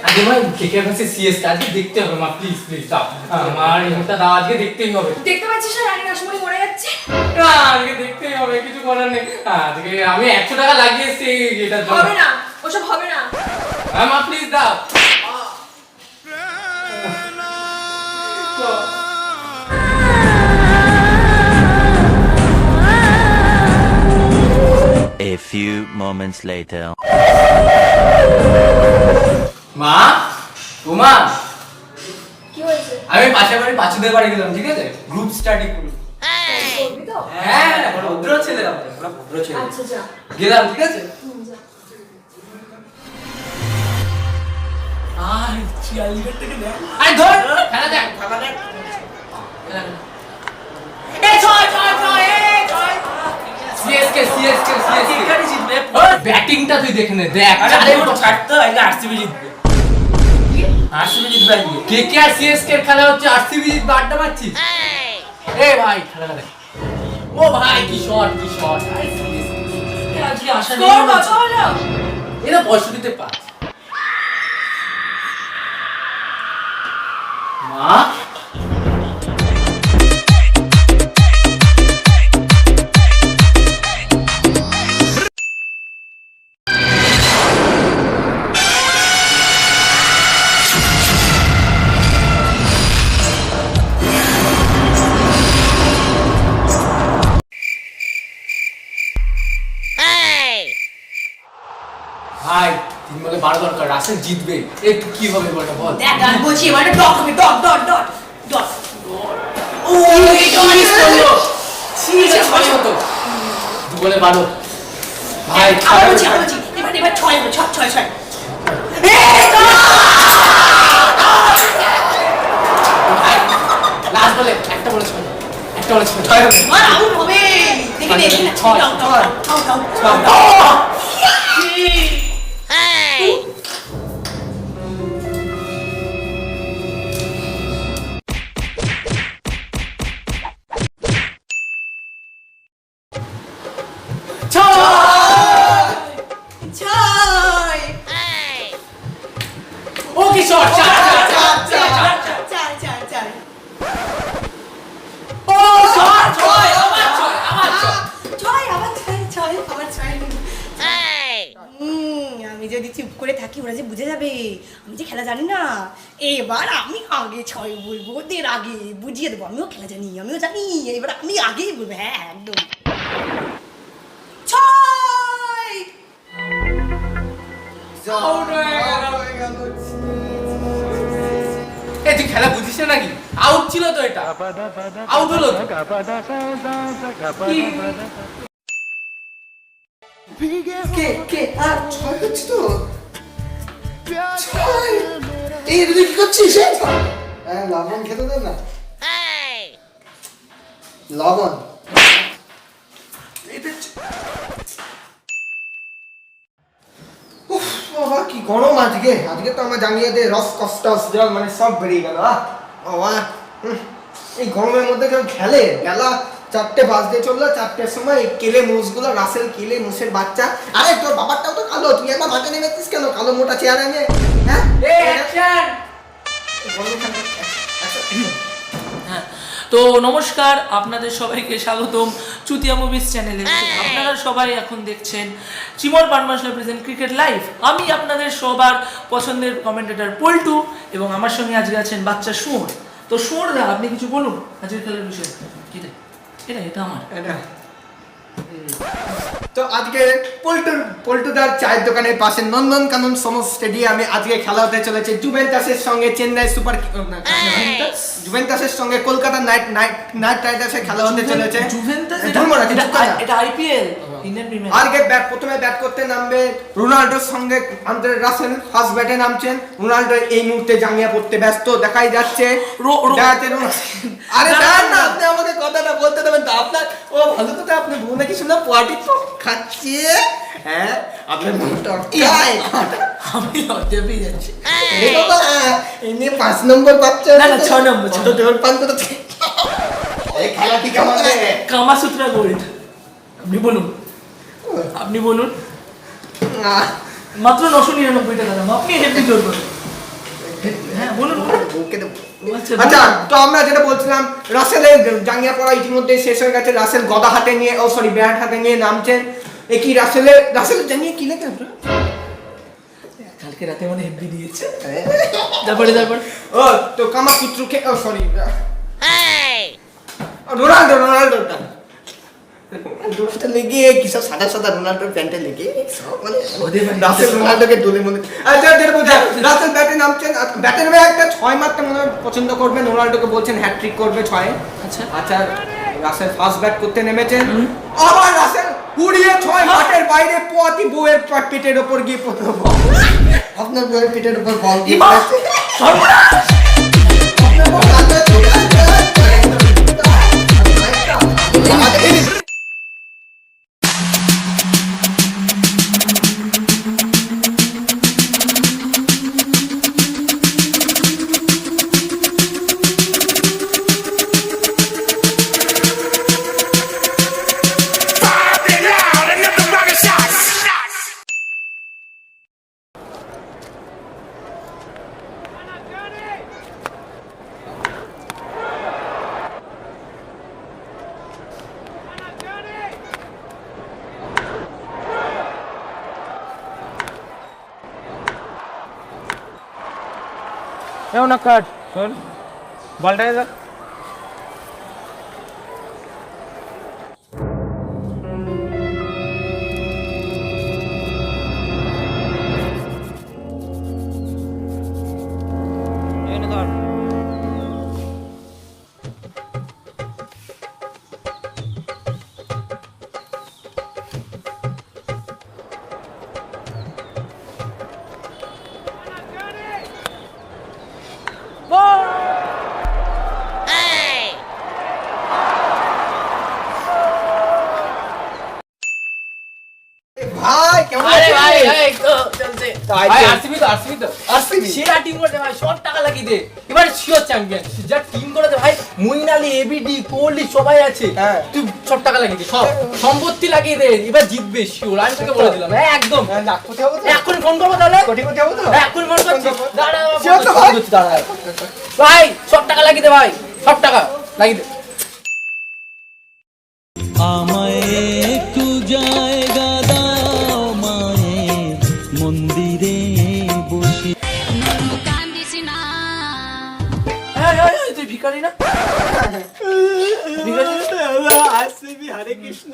আজকে ভাই কেকে ভার্সেস সিএসকে আজকে দেখতে হবে মা, প্লিজ প্লিজ দাও আমার এটা দাও, আজকে দেখতেই হবে। দেখতে পাচ্ছিস না রানী রাসমণি মরে যাচ্ছে? না আজকে দেখতেই হবে, কিছু করার নেই। আজকে আমি 100 টাকা লাগিয়েছি এটার জন্য। হবে না, ওসব হবে না। মা প্লিজ দাও। A few moments later. মা, ও মা, কি হয়েছে? আমি পাশের বাড়ি পাঁচুদের বাড়ি গেলাম, ঠিক আছে? গ্রুপ স্টাডি করব। করবি তো? হ্যাঁ, ভদ্র ছেলে আমরা, পুরো ভদ্র ছেলে। আচ্ছা যা। গেলাম, ঠিক আছে? যা। আয় চিয়ালিগের থেকে দেখ। আয় ধর, খেলা দেখ, খেলা দেখ। এই ছয় ছয় ছয়, এই ছয়। সিএসকে এখানে জিতবে। ওর ব্যাটিংটা তুই দেখে নে, দেখ। আরে ওর ছাড়তো, আইলে আরসিবি জিতবে। আরসিবি জিতবে আজকে। কেকে আর সিএসকে এর খেলা হচ্ছে, আরসিবি জিতবে, আড্ডা মারছিস? এই ভাই খেলাটা দেখ। ও ভাই কি শট, কি শট। আই সিএসকে আজকে আশা নেই। স্কোর কত হলো? এরা 65-তে 5। মা ভাই 3 বলে 12 দরকার, রাসেল জিতবে। একটু কি হবে বলটা বল। দেখ গান বলছি এবারে ডট হবে, ডট ডট ডট ডট। ও এই তো মিস করলো। সিএসকে 6 হতো। 2 বলে 12। ভাই আবার বলছি এবার 6 হবে, 6 6 লাস্ট বলে একটা বলে 6। একটা বলে 6 হবে। আর আউট হবে। দেখে নে, দেখে নে। ছয়, আউট ছয়। Out out. ছয়। ও কি শট, 4 চার। ও শট, 6 আবার 6 আবার 6। ছয় আবার ছয়। আমি যদি চুপ করে থাকি ওরা যে বুঝে যাবে আমি যে খেলা জানি না। এবার আমি আগে 6 বলবো, ওদের আগে বুঝিয়ে দেবো আমিও খেলা জানি, আমিও জানি। এবার আমি আগেই বলবো, হ্যাঁ একদম। 6 এই তুই খেলা বুঝিস না নাকি? আউট ছিল তো এটা, আউট হলো তো। কে আর 6 হচ্ছে তো 6। এই তুই কি করছিস? হ্যাঁ লবণ খেতে দে না। লবণ উফ বাবা কি গরম আজকে তো আমার জানিয়ে দে রস কষ্টস জল মানে সব বেরিয়ে গেল। বাবা এই গরমের মধ্যে কেউ খেলে? বেলা 4টে বাজতে চললো, 4টের সময় কেলে মোষগুলো, রাসেল কেলে মোষের বাচ্চা। আরে তোর বাবারটাও তো কালো, তুই একবার মাঠে নেমেছিস কেন কালো মোটা চেহারা নিয়ে? হ্যাঁ হ্যাঁ, তো নমস্কার, আপনাদের সবাইকে স্বাগতম চুতিয়া মুভিজ চ্যানেলে। আপনারা সবাই এখন দেখছেন চিমর পানমাসলা প্রেজেন্ট ক্রিকেট লাইভ। আমি আপনাদের সবার পছন্দের কমেন্টেটর পল্টু, এবং আমার সঙ্গে আজকে আছেন বাচ্চা সুর। তো সুর দা, আপনি কিছু বলুন আজকের খেলার বিষয়ে। এটা আমার তো আজকে পল্টুদার চায়ের দোকানের পাশে নন্দনকানন সমর স্টেডিয়ামে আজকে খেলা হতে চলেছে জুভেন্টাসের সঙ্গে চেন্নাই সুপার জুভেন্টাসের সঙ্গে কলকাতা নাইট রাইডার্সের খেলা হতে চলেছে। জুভেন্টাস, এটা আইপিএল ইন্ডিয়ান প্রিমিয়ার। আজকে প্রথমে ব্যাট করতে নামবে রোনাল্ডোর সঙ্গে আন্দ্রে রাসেল। ফার্স্ট ব্যাটে নামছেন রোনাল্ডো, এই মুহূর্তে জাঙ্গিয়া পড়তে ব্যস্ত দেখাই যাচ্ছে। আরে না, আপনি আমাকে কথাটা বলতে দেবেন তো। আপনার ও ভালো কথা, আপনি বউ নাকি শুনলাম পার্টি তো খাচ্ছে। হ্যাঁ আপনার বউটা আমি লজ্জা পেয়ে যাচ্ছি। এমনি 5 নম্বর বাচ্চা না 6 নম্বর। ছোট দেওয়ার পান করতে এই খেলা কি কেমন রে? কামাসূত্রা গোল্ড। আপনি বলুন। মাত্র 999 টাকা দাম, আপনি হেভি জোর করেন। হ্যাঁ বলুন বলুন। বউকে দেবো। আচ্ছা, আচ্ছা তো আমরা যেটা বলছিলাম, রাসেলের জাঙ্গিয়া পড়া ইতিমধ্যে শেষ হয়ে গেছে। রাসেল গদা হাতে নিয়ে, ও সরি ব্যাট হাতে নিয়ে নামছেন। এ কি রাসেলের জাঙ্গিয়া কি লেখা আপনার? কালকে রাতে মানে হেভি দিয়েছে। তারপরে ও তো কামাসূত্রকে, ও সরি রোনাল্ডোটা লেগে কি সব সাদা সাদা রোনাল্ডোর প্যান্টে লেগে সব মানে রাসেল রোনাল্ডোকে দোলে মনে। আচ্ছা যেটা বলছেন রাসেল ব্যাটে নামছেন, ব্যাটে নামে একটা 6 মারতে মনে হয় পছন্দ করবেন। রোনাল্ডোকে বলছেন হ্যাটট্রিক করবে 6-এ। আচ্ছা আচ্ছা রাসেল ফার্স্ট ব্যাট করতে নেমেছেন, আবার রাসেল উড়িয়ে 6 মাঠের বাইরে পোয়াতি বউয়ের পেটের উপর গিয়ে পড়ল। আপনার বউয়ের পেটের উপর বল দিয়ে পড়েছে। না কাট শোন বলটা যা ভাই কেমন আরে আছেন? ভাই এই তো চলছে তাই ভাই তো। আরসিবি তো RCB? সেরা টিম করেছে ভাই, সব টাকা লাগিয়ে দে, এবার শিওর চ্যাম্পিয়ন। যা টিম করেছে ভাই, মুইন আলী, এবিডি, কোহলি সবাই আছে। হ্যাঁ। তুই সব টাকা লাগিয়ে দে, সব সম্পত্তি লাগিয়ে দে, এবার জিতবে শিওর, আমি তোকে বলে দিলাম। হ্যাঁ একদম। লাখপতি হবো তো? এখন ফোন করবো তাহলে, কোটিপতি হবো তো? এখন ফোন করছি। দাঁড়া Sure তো ভাই? দাঁড়া ভাই, সব টাকা লাগিয়ে দে ভাই, সব টাকা লাগিয়ে দে। আমায় একটু জায়গা দাও মায়ের মন্দিরে বসে। তুই ভিখারি না? RCB হরে কৃষ্ণ।